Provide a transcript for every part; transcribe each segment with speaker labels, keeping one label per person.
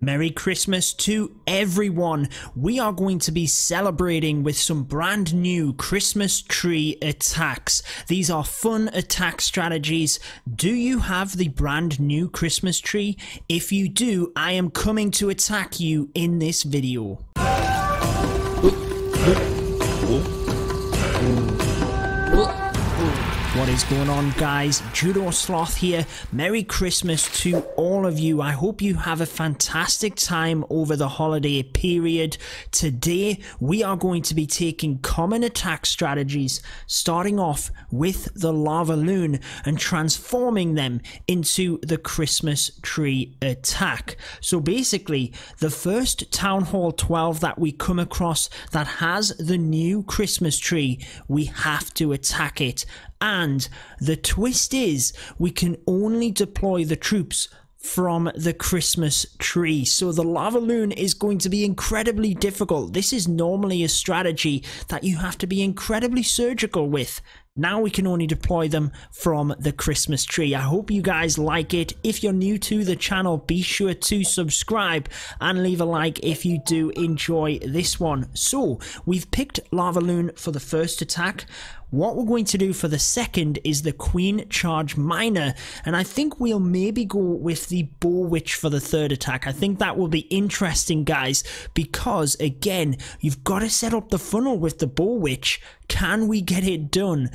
Speaker 1: Merry Christmas to everyone. We are going to be celebrating with some brand new Christmas tree attacks. These are fun attack strategies. Do you have the brand new Christmas tree? If you do, I am coming to attack you in this video. What is going on, guys? Judo Sloth here. Merry Christmas to all of you. I hope you have a fantastic time over the holiday period. Today we are going to be taking common attack strategies, starting off with the lava loon and transforming them into the Christmas tree attack. So basically, the first Town Hall 12 that we come across that has the new Christmas tree, we have to attack it. And the twist is, we can only deploy the troops from the Christmas tree. So the lava loon is going to be incredibly difficult. This is normally a strategy that you have to be incredibly surgical with. Now we can only deploy them from the Christmas tree. I hope you guys like it. If you're new to the channel, be sure to subscribe and leave a like if you do enjoy this one. So we've picked Lava Loon for the first attack. What we're going to do for the second is the Queen Charge Miner, and I think we'll maybe go with the Bow Witch for the third attack. I think that will be interesting, guys, because again, you've got to set up the funnel with the Bow Witch. Can we get it done?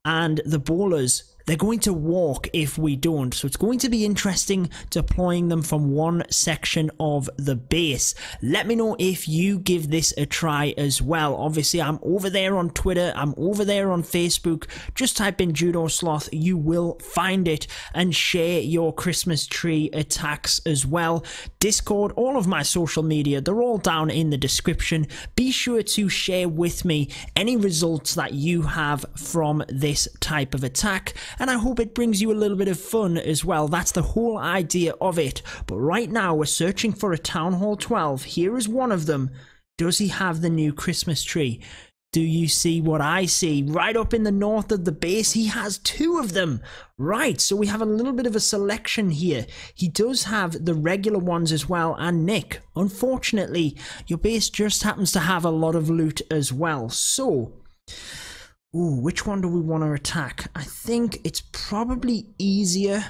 Speaker 1: And the bowlers, they're going to walk if we don't. So it's going to be interesting deploying them from one section of the base. Let me know if you give this a try as well. Obviously, I'm over there on Twitter. I'm over there on Facebook. Just type in Judo Sloth. You will find it, and share your Christmas tree attacks as well. Discord, all of my social media, they're all down in the description. Be sure to share with me any results that you have from this type of attack. And I hope it brings you a little bit of fun as well. That's the whole idea of it. But right now we're searching for a Town Hall 12. Here is one of them. Does he have the new Christmas tree? Do you see what I see? Right up in the north of the base, he has two of them. Right, so we have a little bit of a selection here. He does have the regular ones as well, and Nick, unfortunately, your base just happens to have a lot of loot as well. So, ooh, which one do we want to attack? I think it's probably easier.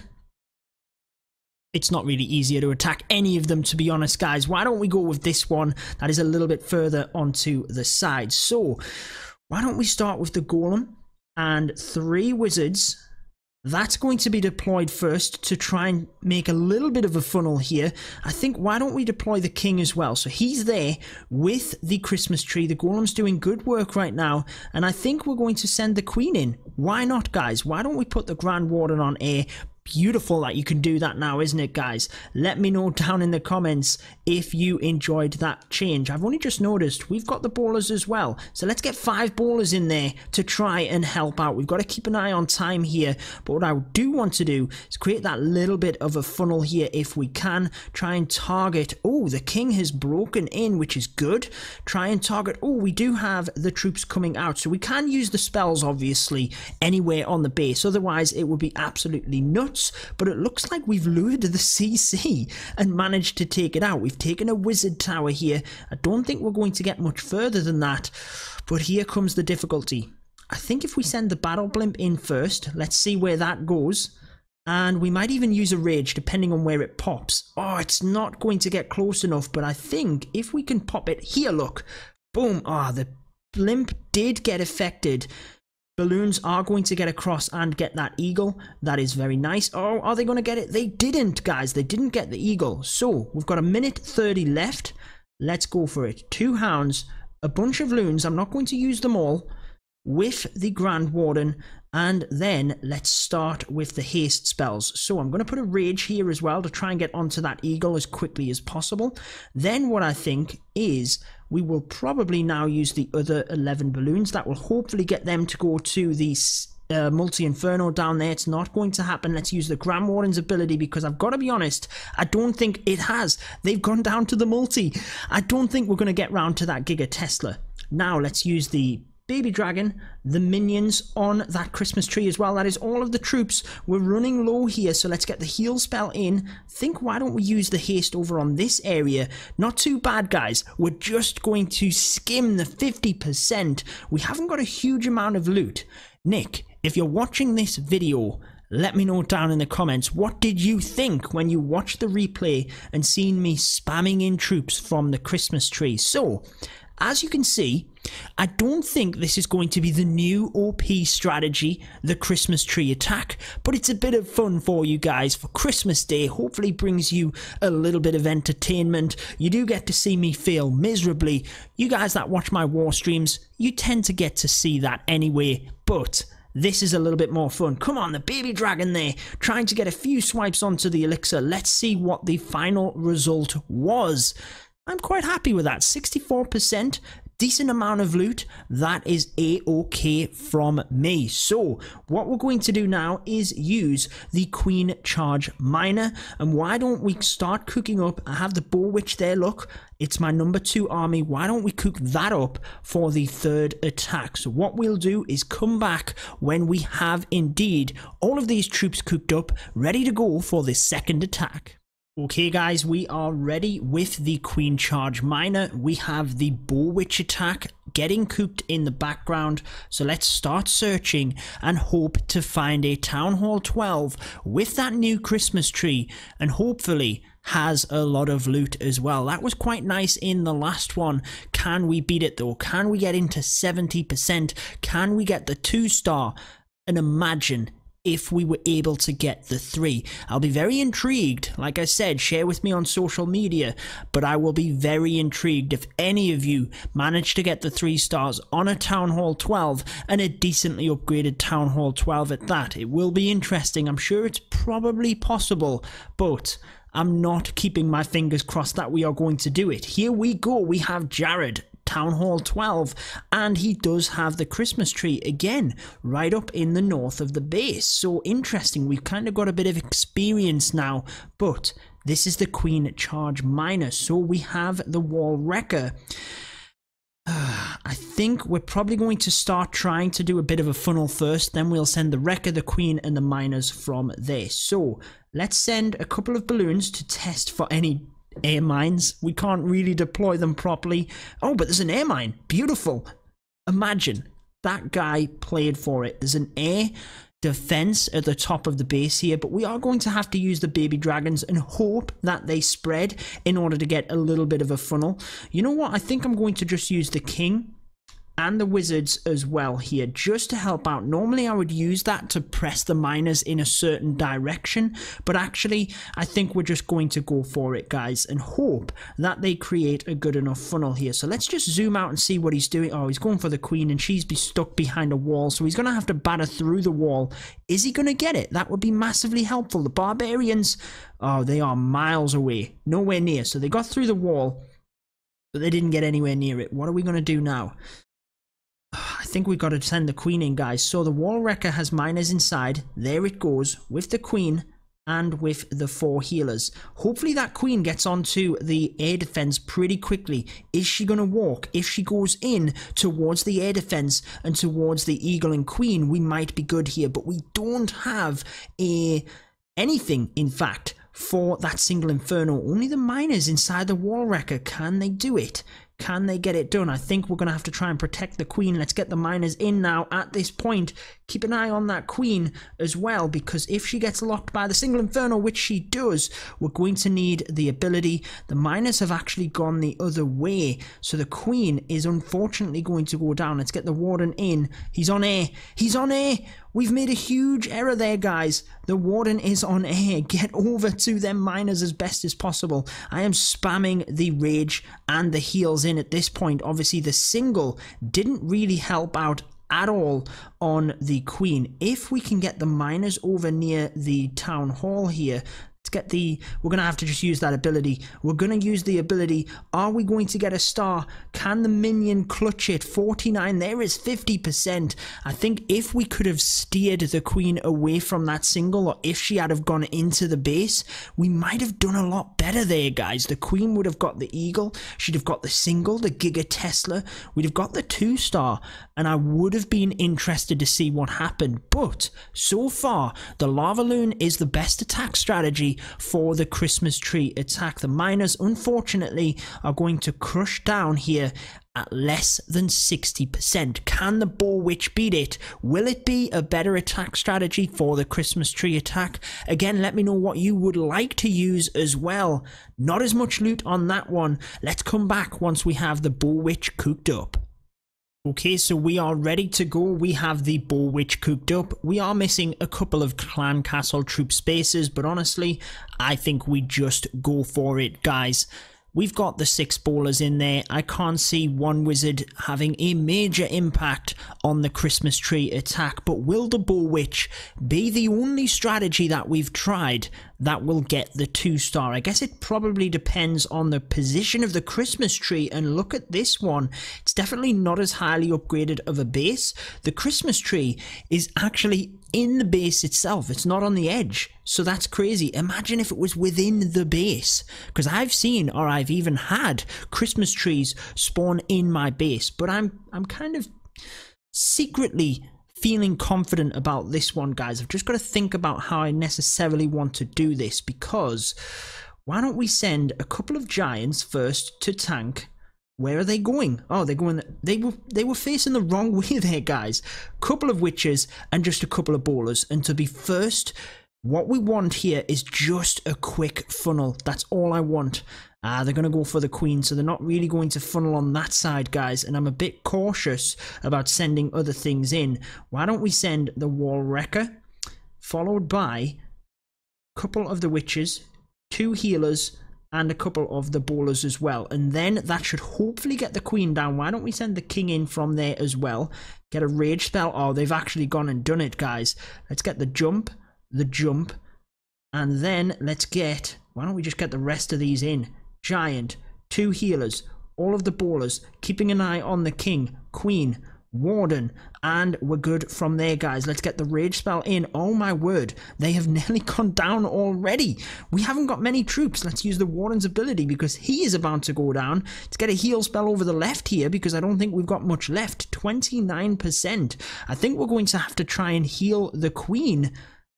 Speaker 1: It's not really easier to attack any of them, to be honest, guys. Why don't we go with this one that is a little bit further onto the side? So, why don't we start with the golem and 3 wizards. That's going to be deployed first to try and make a little bit of a funnel here. I think, why don't we deploy the king as well? So he's there with the Christmas tree. The golem's doing good work right now. And I think we're going to send the queen in. Why not, guys? Why don't we put the Grand Warden on air? Beautiful that you can do that now, isn't it, guys? Let me know down in the comments if you enjoyed that change. I've only just noticed we've got the bowlers as well, so let's get 5 bowlers in there to try and help out. We've got to keep an eye on time here, but what I do want to do is create that little bit of a funnel here if we can. Try and target. Oh, the king has broken in, which is good. Try and target. Oh, we do have the troops coming out, so we can use the spells obviously anywhere on the base, otherwise it would be absolutely nuts. But it looks like we've lured the CC and managed to take it out. We've taken a wizard tower here. I don't think we're going to get much further than that, but here comes the difficulty. I think if we send the battle blimp in first, let's see where that goes, and we might even use a rage depending on where it pops. Oh, it's not going to get close enough, but I think if we can pop it here, look, boom. Ah, the blimp did get affected. Balloons are going to get across and get that eagle. That is very nice. Oh, are they going to get it? They didn't, guys. They didn't get the eagle. So, we've got 1:30 left. Let's go for it. 2 hounds, a bunch of loons. I'm not going to use them all. With the Grand Warden. And then, let's start with the haste spells. So, I'm going to put a rage here as well to try and get onto that eagle as quickly as possible. Then, what I think is, we will probably now use the other 11 balloons. That will hopefully get them to go to the multi-inferno down there. It's not going to happen. Let's use the Grand Warden's ability, because I've got to be honest, I don't think it has. They've gone down to the multi. I don't think we're going to get round to that Giga Tesla. Now, let's use the baby dragon, the minions on that Christmas tree as well. That is all of the troops. We're running low here, so let's get the heal spell in. Think, why don't we use the haste over on this area? Not too bad, guys. We're just going to skim the 50%. We haven't got a huge amount of loot. Nick, if you're watching this video, let me know down in the comments, what did you think when you watched the replay and seen me spamming in troops from the Christmas tree? So, as you can see, I don't think this is going to be the new OP strategy, the Christmas tree attack, but it's a bit of fun for you guys for Christmas Day. Hopefully brings you a little bit of entertainment. You do get to see me fail miserably. You guys that watch my war streams, you tend to get to see that anyway, but this is a little bit more fun. Come on, the baby dragon there, trying to get a few swipes onto the elixir. Let's see what the final result was. I'm quite happy with that. 64%, decent amount of loot. That is a-okay from me. So what we're going to do now is use the Queen Charge Miner. And why don't we start cooking up? I have the Bow Witch there, look. It's my number 2 army. Why don't we cook that up for the 3rd attack? So what we'll do is come back when we have indeed all of these troops cooked up, ready to go for the 2nd attack. Okay guys, we are ready with the Queen Charge Miner. We have the Bow Witch attack getting cooked in the background. So let's start searching and hope to find a Town Hall 12 with that new Christmas tree, and hopefully has a lot of loot as well. That was quite nice in the last one. Can we beat it though? Can we get into 70%? Can we get the 2-star? And imagine if we were able to get the 3. I'll be very intrigued. Like I said, share with me on social media, but I will be very intrigued if any of you manage to get the 3 stars on a Town Hall 12, and a decently upgraded Town Hall 12 at that. It will be interesting. I'm sure it's probably possible, but I'm not keeping my fingers crossed that we are going to do it. Here we go. We have Jared, Town Hall 12, and he does have the Christmas tree again right up in the north of the base. So interesting, we've kind of got a bit of experience now, but this is the Queen Charge Miner, so we have the Wall Wrecker. I think we're probably going to start trying to do a bit of a funnel first, then we'll send the Wrecker, the Queen, and the Miners from there. So let's send a couple of balloons to test for any air mines. We can't really deploy them properly. Oh, but there's an air mine. Beautiful. Imagine that guy played for it. There's an air defense at the top of the base here, but we are going to have to use the baby dragons and hope that they spread in order to get a little bit of a funnel. You know what? I think I'm going to just use the king and the wizards as well here, just to help out. Normally I would use that to press the miners in a certain direction, but actually I think we're just going to go for it, guys, and hope that they create a good enough funnel here. So let's just zoom out and see what he's doing. Oh, he's going for the queen, and she's stuck behind a wall, so he's going to have to batter through the wall. Is he going to get it? That would be massively helpful. The barbarians, oh, they are miles away, nowhere near. So they got through the wall, but they didn't get anywhere near it. What are we going to do now? I think we've got to send the queen in, guys. So the Wall Wrecker has miners inside. There it goes with the queen and with the 4 healers. Hopefully that queen gets onto the air defense pretty quickly. Is she going to walk? If she goes in towards the air defense and towards the eagle and queen, we might be good here. But we don't have anything, in fact, for that single inferno. Only the miners inside the Wall Wrecker. Can they do it? Can they get it done? I think we're going to have to try and protect the queen. Let's get the miners in now at this point. Keep an eye on that queen as well, because if she gets locked by the single inferno, which she does, we're going to need the ability. The miners have actually gone the other way, so the queen is unfortunately going to go down. Let's get the warden in. He's on air. He's on air. We've made a huge error there, guys. The warden is on air. Get over to them miners as best as possible. I am spamming the rage and the heals in at this point. Obviously, the single didn't really help out at all on the queen. If we can get the miners over near the town hall here, let's get the, we're going to have to just use that ability. We're going to use the ability. Are we going to get a star? Can the minion clutch it? 49, there is 50%. I think if we could have steered the queen away from that single, or if she had have gone into the base, we might have done a lot better there, guys. The queen would have got the eagle, she'd have got the single, the Giga Tesla, we'd have got the 2-star, and I would have been interested to see what happened. But so far, the Lava Loon is the best attack strategy for the Christmas tree attack. The miners, unfortunately, are going to crush down here at less than 60%. Can the Boar Witch beat it? Will it be a better attack strategy for the Christmas tree attack? Again, let me know what you would like to use as well. Not as much loot on that one. Let's come back once we have the Boar Witch cooked up. Okay, so we are ready to go. We have the Boar Witch cooked up. We are missing a couple of clan castle troop spaces, but honestly, I think we just go for it, guys. We've got the 6 bowlers in there. I can't see one wizard having a major impact on the Christmas tree attack, but will the Boar Witch be the only strategy that we've tried that will get the 2-star? I guess it probably depends on the position of the Christmas tree, and look at this one. It's definitely not as highly upgraded of a base. The Christmas tree is actually in the base itself. It's not on the edge, so that's crazy. Imagine if it was within the base, because I've seen, or I've even had, Christmas trees spawn in my base, but I'm kind of secretly feeling confident about this one, guys. I've just got to think about how I necessarily want to do this, because why don't we send a couple of giants first to tank? Where are they going? Oh, they're going, they were facing the wrong way there, guys. Couple of witches and just a couple of bowlers. And to be first, what we want here is just a quick funnel. That's all I want. They're going to go for the queen, so they're not really going to funnel on that side, guys. And I'm a bit cautious about sending other things in. Why don't we send the wall wrecker, followed by a couple of the witches, 2 healers, and a couple of the bowlers as well. And then that should hopefully get the queen down. Why don't we send the king in from there as well? Get a rage spell. Oh, they've actually gone and done it, guys. Let's get the jump, and then let's get, why don't we just get the rest of these in? Giant, 2 healers, all of the bowlers, keeping an eye on the king, queen, warden, and we're good from there, guys. Let's get the rage spell in. Oh my word, they have nearly gone down already. We haven't got many troops. Let's use the warden's ability, because he is about to go down. Let's get a heal spell over the left here, because I don't think we've got much left. 29%. I think we're going to have to try and heal the queen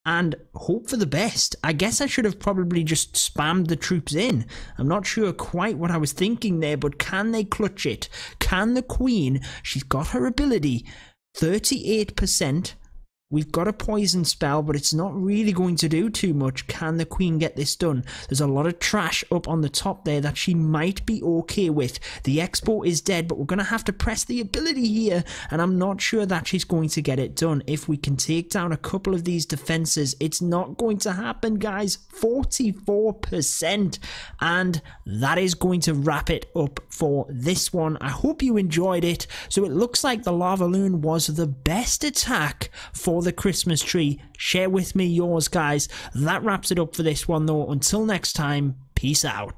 Speaker 1: and hope for the best. I guess I should have probably just spammed the troops in. I'm not sure quite what I was thinking there, but can they clutch it? Can the queen? She's got her ability. 38%. We've got a poison spell, but it's not really going to do too much. Can the queen get this done? There's a lot of trash up on the top there that she might be okay with. The expo is dead, but we're going to have to press the ability here, and I'm not sure that she's going to get it done. If we can take down a couple of these defenses, it's not going to happen, guys. 44%, and that is going to wrap it up for this one. I hope you enjoyed it. So it looks like the Lava Loon was the best attack for the Christmas tree. Share with me yours, guys. That wraps it up for this one, though. Until next time, peace out.